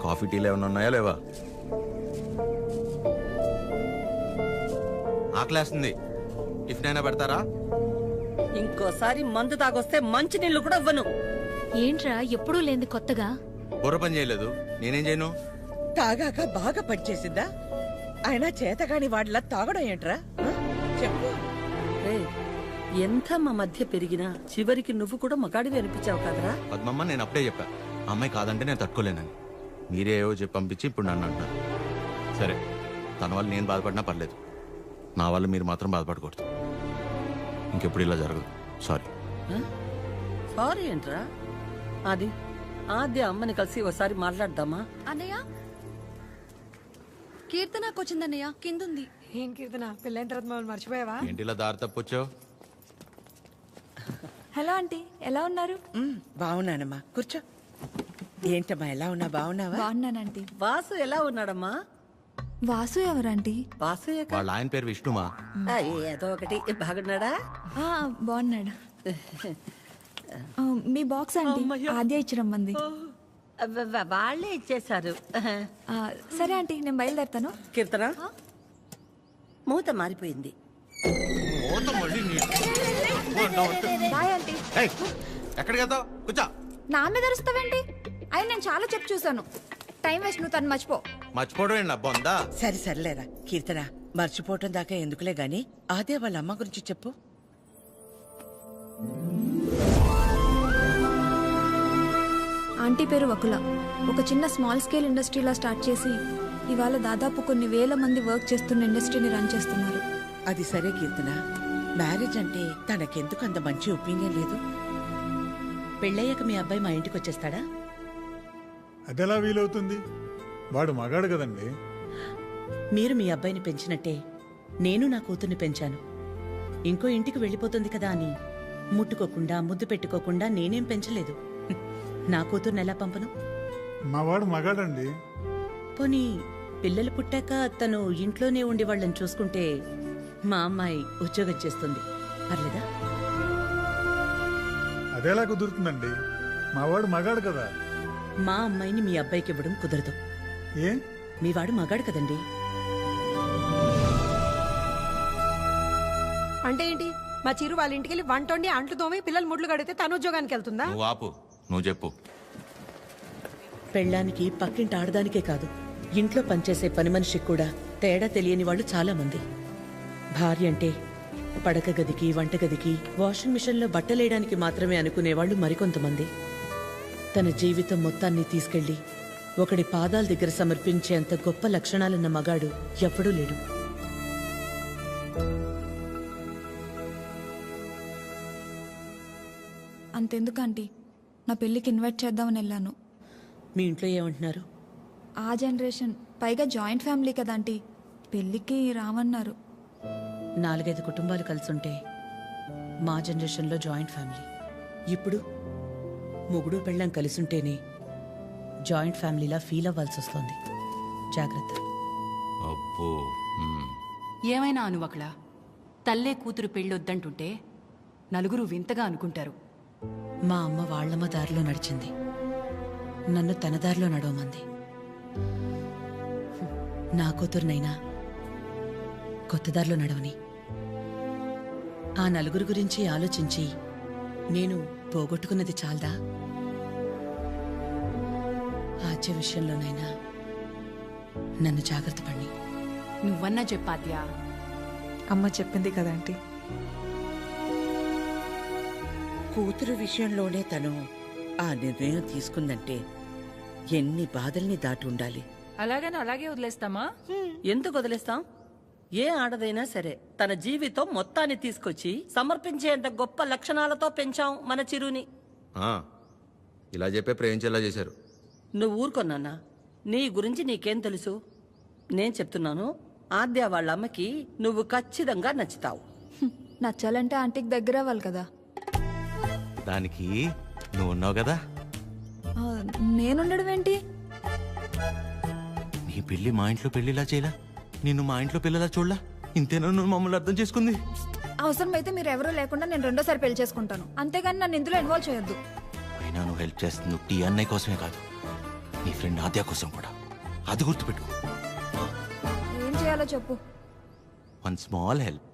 Coffee టీలు ఏమైనా ఉన్నాయా లేవా? ఆకలేస్తుంది, టిఫిన్ అయినా పెడతారా? ఇంకోసారి మందు తాగొస్తే మంచి నీళ్లు కూడా ఇవ్వను. ఏంట్రా ఎప్పుడూ లేంది కొత్తగా? బుర్ర పని చేయలేదు, నేనేం చేయను? తాగాక బాగా పనిచేసిందా? అయినా చేతగాని వాడిలా తాగడం ఏంట్రా? చెప్పు. ఏయ్, ఎంత మా మధ్య పెరిగినా చివరికి నువ్వు కూడా మగాడివి అనిపించావు కదరా. పద్మమ్మ, నేను అప్పుడే చెప్పా ఆ అమ్మాయి కాదంటే నేను తట్టుకోలేనని. మీరే ఏవో చెప్పి పంపించి ఇప్పుడు నన్ను అంటున్నారు. సరే, తన వల్ల నేను బాధపడినా పర్లేదు, నా వల్ల మీరు మాత్రం బాధపడకూడదు. ఇంకెప్పుడు ఇలా జరగదు. సారీ. సారీ ఏంట్రా? అది ఆద్య అమ్మని కలిసి ఒకసారి మాట్లాడదామా? అన్నయ్య, కీర్తనకు వచ్చిందన్నయ్య, కిందుంది. ఏం కీర్తన, పెళ్ళైన తర్వాత మమ్మల్ని మర్చిపోయావా? ఏంటి ఇలా దారి తప్పొచ్చావు? హలో ఆంటీ, ఎలా ఉన్నారు? బాగున్నానమ్మా, కూర్చో. ఏంటమ్మా, ఎలా ఉన్నా? బాగున్నావా? బాగున్నానంటీ. వాసు ఎలా ఉన్నాడమ్మా? వాసు ఎవరంటీ? వాసు వాళ్ళ ఆయన పేరు విష్ణుమా. ఏదో ఒకటి. బాగున్నాడా? బాగున్నాడు. మీ బాక్స్ ఆంటీ, ఆద్య ఇచ్చిరమ్మంది. వాళ్ళే ఇచ్చేశారు. సరే ఆంటీ, నేను బయలుదేరుతాను. కీర్తన, మూత మారిపోయింది. Bye aunty. ఎక్కడికి వెళ్తావు? కూర్చో. నా మీద అరుస్తావేంటి? అయినా నేను చాలా చెప్పు చూసాను. టైం వేస్ట్, నువ్వు తను మర్చిపో. మర్చిపోవడం ఏంటి అబ్బా ఉందా? సరే సర్లేరా కీర్తన, మర్చిపోవటం దాకా ఎందుకులే గాని అదే వాళ్ళ అమ్మ గురించి చెప్పు. ఆంటీ పేరు వకుల. ఒక చిన్న స్మాల్ స్కేల్ ఇండస్ట్రీలా స్టార్ట్ చేసి ఇవాళ దాదాపు కొన్ని వేల మంది వర్క్ చేస్తున్న ఇండస్ట్రీని రన్ చేస్తున్నారు. అది సరే కీర్తన, మ్యారేజ్ అంటే తనకెందుకు అంత మంచి ఒపీనియన్ లేదు? పెళ్ళయ్యాక మీ అబ్బాయి మా ఇంటికి వచ్చేస్తాడా? అదెలా వీలవుతుంది? వాడు మగాడు కదండి. మీరు మీ అబ్బాయిని పెంచినట్టే నేను నా కూతుర్ని పెంచాను. ఇంకో ఇంటికి వెళ్ళిపోతుంది కదా అని ముట్టుకోకుండా ముద్దు పెట్టుకోకుండా నేనేం పెంచలేదు. నా కూతుర్ని ఎలా పంపను? మా వాడు మగాడండి. పోనీ పిల్లలు పుట్టాక తను ఇంట్లోనే ఉండి వాళ్ళని చూసుకుంటే మా అమ్మాయి ఉద్యోగం చేస్తుంది, పర్లేదా? అదెలా కుదురుతుందండి? మా వాడు మగాడు కదా. మా అమ్మాయిని మీ అబ్బాయికి ఇవ్వడం కుదరదు. ఏ? మీ వాడు మగాడు కదండి. అంటే ఏంటి? మా చిరు వాళ్ళ ఇంటికి వెళ్ళి వంట వండి అంట్లు తోమి పిల్లలు ముడ్లు కడితే తను ఉద్యోగానికి వెళ్తుందా? నువ్వు ఆపు, నువ్వు చెప్పు. పెళ్ళానికి పక్కింటి ఆడదానికే కాదు, ఇంట్లో పనిచేసే పని మనిషికి కూడా తేడా తెలియని వాళ్ళు చాలా మంది. భార్య అంటే పడక గదికి, వంటగదికి, వాషింగ్ మిషన్లో బట్టలేయడానికి మాత్రమే అనుకునేవాళ్లు మరికొంతమంది. తన జీవితం మొత్తాన్ని తీసుకెళ్లి ఒకడి పాదాల దగ్గర సమర్పించేంత గొప్ప లక్షణాలున్న మగాడు ఎప్పుడూ లేడు. అంతెందుకు ఆంటీ, నా పెళ్ళికి ఇన్వైట్ చేద్దామని వెళ్ళాను. మీ ఇంట్లో ఏమంటున్నారు? ఆ జనరేషన్, పైగా జాయింట్ ఫ్యామిలీ కదా ఆంటీ, పెళ్ళికి రామన్నారు. 4-5 కుటుంబాలు కలిసుంటే మా జనరేషన్లో జాయింట్ ఫ్యామిలీ. ఇప్పుడు మొగుడు పెళ్ళం కలిసుంటేనే జాయింట్ ఫ్యామిలీలా ఫీల్ అవ్వాల్సి వస్తుంది. జాగ్రత్త. అబ్బో. ఏమైనా అనువకళ, తల్లే కూతురు పెళ్ళొద్దంటుంటే నలుగురు వింతగా అనుకుంటారు. మా అమ్మ వాళ్ళమ్మ దారిలో నడిచింది, నన్ను తన దారిలో నడవమంది. నా కూతురునైనా కొత్త దారిలో నడవని. ఆ నలుగురు గురించి ఆలోచించి నేను పోగొట్టుకున్నది చాలదా? ఆచే విషయంలోనైనా నన్ను జాగ్రత్త పడి. నువ్వన్నా చెప్పాద్యా. అమ్మ చెప్పింది కదా ఆంటీ. కూతురు విషయంలోనే తను ఆ నిర్ణయం తీసుకుందంటే ఎన్ని బాధల్ని దాటి ఉండాలి. అలాగని అలాగే వదిలేస్తామా? ఎందుకు వదిలేస్తాం? ఏ ఆడదైనా సరే తన జీవితం మొత్తాన్ని తీసుకొచ్చి సమర్పించేంత గొప్ప లక్షణాలతో పెంచాం మన చిరుని. ఇలా చెప్పే ప్రేమించేలా చేశారు. నువ్వు ఊరుకొన్నానా? నీ గురించి నీకేం తెలుసు? నేను చెప్తున్నాను, ఆద్య వాళ్ళ అమ్మకి నువ్వు ఖచ్చితంగా నచ్చుతావు. నచ్చాలంటే ఆంటీకి దగ్గర అవ్వాలి కదా. దానికి నువ్వు ఉన్నావు కదా. నేనుండడం ఏంటి? నీ పెళ్లి మా ఇంట్లో పెళ్లిలా చేయలా, నిన్ను మా ఇంట్లో పిల్లలా చూడలా. ఇంతేనా నువ్వు మమ్మల్ని అర్థం చేసుకుంది? అవసరమైతే మీరు ఎవరూ లేకుండా నేను రెండోసారి పెళ్లి చేసుకుంటాను, అంతేగాని నన్ను ఇందులో ఇన్వాల్వ్ చేయొద్దు. అయినా నువ్వు హెల్ప్ చేస్తుంది టీ అన్నయ్య కోసమే కాదు, నీ ఫ్రెండ్ ఆద్య కోసం కూడా. అది గుర్తుపెట్టుకో. ఏం చేయాలో చెప్పు. One small help.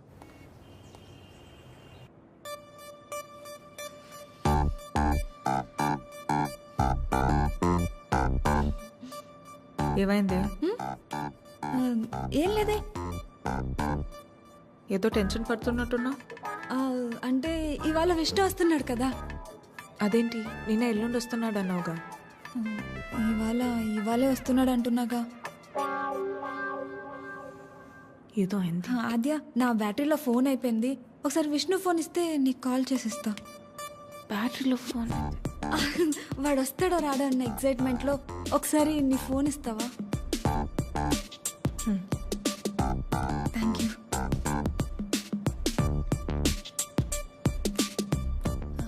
ఏమైంది? ఆ, ఏం లేదే. ఏదో టెన్షన్ పడుతున్నట్టున్నా. ఆ, అంటే ఇవాళ విష్ణు వస్తున్నాడు కదా. అదేంటి నిన్న ఎల్లుండి వస్తున్నాడు అన్నావుగా? ఇవాళే వస్తున్నాడు అంటున్నాగా. ఏదో అయింది. ఆద్య, నా బ్యాటరీలో ఫోన్ అయిపోయింది. ఒకసారి విష్ణు ఫోన్ ఇస్తే నీకు కాల్ చేసిస్తా. బ్యాటరీలో ఫోన్? వాడు వస్తాడో రాడో అన్న ఎక్సైట్మెంట్లో ఒకసారి నీ ఫోన్ ఇస్తావా? Thank you.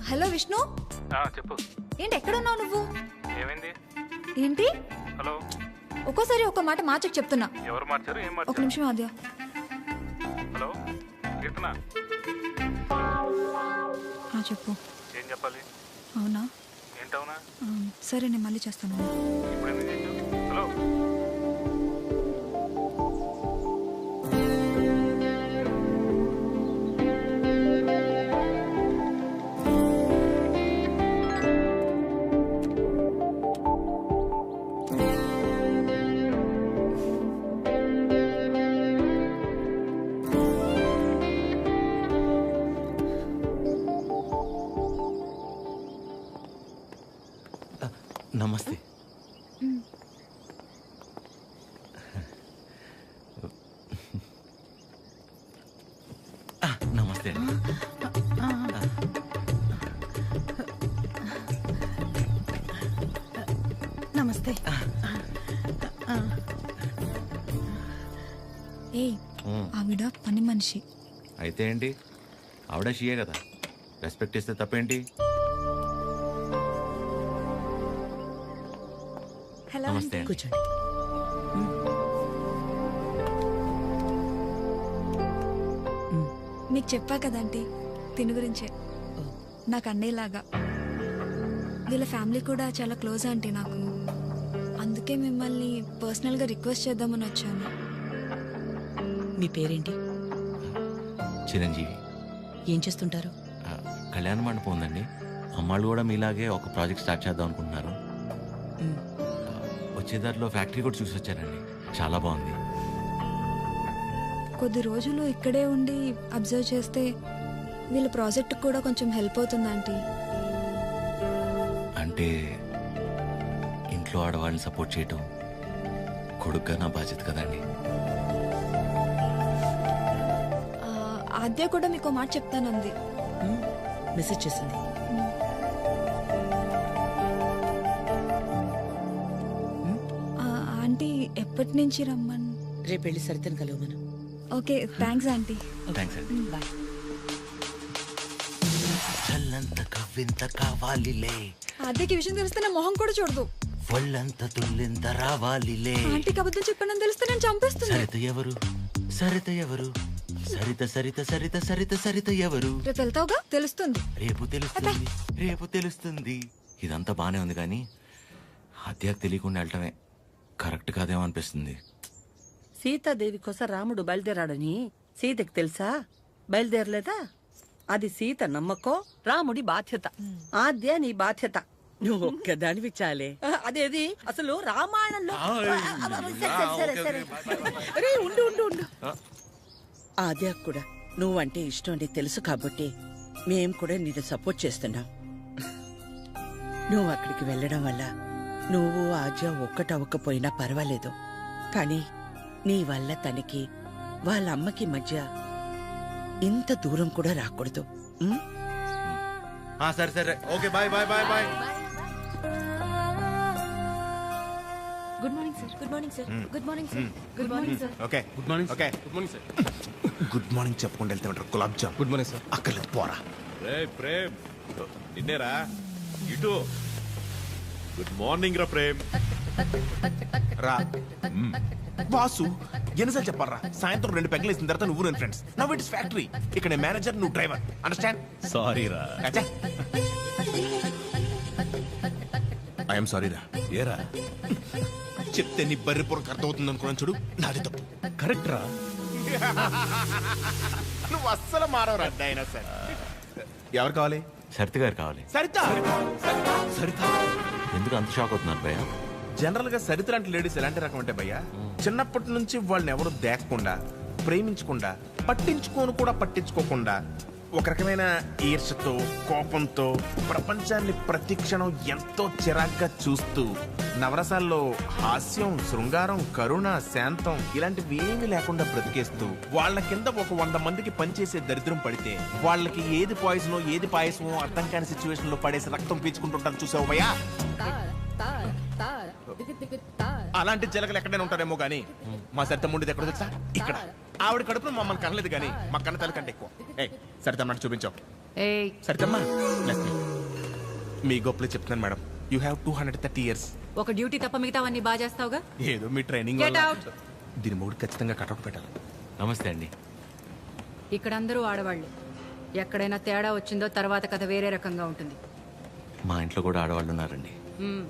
హలో విష్ణు. చెప్పు. ఏంటి ఎక్కడున్నావు నువ్వు? ఏమైంది? ఏంటి హలో? ఒక్కోసారి ఒక మాట మార్చకు చెప్తున్నా. ఎవరు మార్చారు? ఏం ఒక మార్చారు? నిమిషం ఆద్య. హలో కీర్తన, చెప్పు. ఏం చెప్పాలి? అవునా? ఏంటవునా? సరే నేను మళ్ళీ చేస్తాను. ఇప్పుడు ఎందుకు చేసావు? హలో? నమస్తే. నమస్తే అండి. నమస్తే. ఏయ్, ఆవిడ పని మనిషి. అయితే ఏంటి, ఆవిడ షియే కదా, రెస్పెక్ట్ ఇస్తే తప్పేంటి? హలో నమస్తే. కూర్చోండి. నీకు చెప్పా కదంటీ తిని గురించే. నాకు అన్నయ్యలాగా. వీళ్ళ ఫ్యామిలీ కూడా చాలా క్లోజ్ ఆంటీ నాకు. అందుకే మిమ్మల్ని పర్సనల్గా రిక్వెస్ట్ చేద్దామని వచ్చాను. మీ పేరేంటి? చిరంజీవి. ఏం చేస్తుంటారు? కళ్యాణ మండపం ఉందండి. అమ్మాళ్ళు కూడా మీలాగే ఒక ప్రాజెక్ట్ స్టార్ట్ చేద్దాం అనుకుంటున్నారు. వచ్చే దారిలో ఫ్యాక్టరీ కూడా చూసి వచ్చారండి, చాలా బాగుంది. కొద్ది రోజులు ఇక్కడే ఉండి అబ్జర్వ్ చేస్తే వీళ్ళ ప్రాజెక్ట్ కూడా కొంచెం హెల్ప్ అవుతుంది ఆంటీ. అంటే ఇంట్లో ఆడవాళ్ళని సపోర్ట్ చేయటం కొడుగ్గా నా బాధ్యత కదండి. ఆద్య కూడా మీకు మాట చెప్తానంది. మెసేజ్ చేసింది. ఆంటీ ఎప్పటి నుంచి రమ్మని? రేపు వెళ్ళి సరితను కలవమను. Okay, thanks aunty. థ్యాంక్స్ అండి. బాయ్. చల్లంత కవ్వింత కావాలిలే, ఆద్యకి విషయం తెలిస్తే నా మొహం కూడా చూడదు. ఒళ్ళంత తుల్లింత రావాలిలే. ఆంటీకి అబద్ధం చెప్పానని తెలిస్తే నేను చంపేస్తుంది. సరిత ఎవరు? సరిత ఎవరు? సరిత సరిత సరిత సరిత సరిత ఎవరు? రేపు వెళ్తావుగా, తెలుస్తుంది. రేపు తెలుస్తుంది, రేపు తెలుస్తుంది. ఇదంతా బానే ఉంది కానీ హత్యకు తెలియకుండా వెళ్ళటమే కరెక్ట్ కాదేమో అనిపిస్తుంది. సీతాదేవి కోసం రాముడు బయలుదేరాడని సీతకి తెలుసా? బయలుదేరలేదా? అది సీత నమ్మకం, రాముడి బాధ్యత. ఆద్య నీ బాధ్యత. నువ్వు ఒక్కదానివి చాలే. అదేది అసలు రామాయణంలో. సరే, సరే. అరే ఉండు ఉండు ఉండు. ఆద్య కూడా నువ్వంటే ఇష్టం అని తెలుసు కాబట్టి మేం కూడా నిన్ను సపోర్ట్ చేస్తున్నాం. నువ్వు అక్కడికి వెళ్ళడం వల్ల నువ్వు ఆద్య ఒక్కటవ్వకపోయినా పర్వాలేదు, కానీ నీ వల్ల తనకి వాళ్ళ అమ్మకి మధ్య ఇంత దూరం కూడా రాకూడదు. సరే సరే, okay, bye bye bye bye. Good morning sir. Good morning sir. Good morning sir. Good morning sir. Okay, good morning. Okay, good morning sir. Good morning చెప్పుకుంటూ వెళ్తే ఉంటారు. Gulab jam. Good morning sir. అక్కర్లేదు, పోరా. ప్రేమ్ నిన్నేరా ఇటు. గుడ్ మార్నింగ్ రా ప్రేమ్. రా boss, ఎన్నిసార్లు చెప్పాలరా? సాయంత్రం 2 పెగ్గలు వేసిన తర్వాత నువ్వు నేను ఫ్రెండ్స్. Now it's factory. ఇక్కడ నేను మేనేజర్, నువ్వు డ్రైవర్. అండర్స్టాండ్? సారీ రా. ఐఎమ్ సారీ రా. ఏరా చెప్తే నీ బర్రె పొరకు అర్థమవుతుంది అనుకున్నాను చూడు, నాది తప్పు. కరెక్ట్ రా. నువ్వు అస్సలు మారవరా అయినా సరే. ఎవరు కావాలి? సరిత గారు కావాలి. సరిత. సరిత ఎందుకు అంత షాక్ అవుతున్నారు భయ్య? జనరల్ గా సరిత లాంటి లేడీస్ ఎలాంటి రకం అంటే భయ్యా, చిన్నప్పటి నుంచి వాళ్ళని ఎవరు దేకకుండా, ప్రేమించకుండా, పట్టించుకోకుండా ఒక రకమైన ఈర్షతో, కోపంతో ప్రపంచాన్ని ప్రతి క్షణం ఎంతో చిరాగ్గా చూస్తూ, నవరసాల్లో హాస్యం, శృంగారం, కరుణ, శాంతం ఇలాంటివి ఏమీ లేకుండా బ్రతికేస్తూ వాళ్ళ కింద ఒక 100 మందికి పనిచేసే దరిద్రం పడితే వాళ్ళకి ఏది పాయిజనో ఏది పాయసమో అర్థం కాని సిచ్యువేషన్ లో పడేసి రక్తం పీల్చుకుంటుంటారు చూసావు భయ్యా. అలాంటి జలగలు ఎక్కడైనా ఉంటారేమో గానీ మా సరిత ముండిది ఎక్కడ తెలుసా? ఇక్కడ. ఆవిడ కడుపున మమ్మల్ని కనలేదు కానీ మా కన్న తల్లి కంటే ఎక్కువ. సరితమ్మ చూపించావు. సరితమ్మా మీ గొప్పలు చెప్తున్నాను మేడం. You have 230 years. ఒక డ్యూటీ తప్ప మిగతావన్నీ బాగా చేస్తావుగా. ఏదో మీ ట్రైనింగ్ Get out. దీని మూడు ఖచ్చితంగా కటౌట్ పెట్టాలి. నమస్తే అండి. ఇక్కడ అందరూ ఆడవాళ్ళే. ఎక్కడైనా తేడా వచ్చిందో తర్వాత కథ వేరే రకంగా ఉంటుంది. మా ఇంట్లో కూడా ఆడవాళ్ళు ఉన్నారండి. మ్మ్.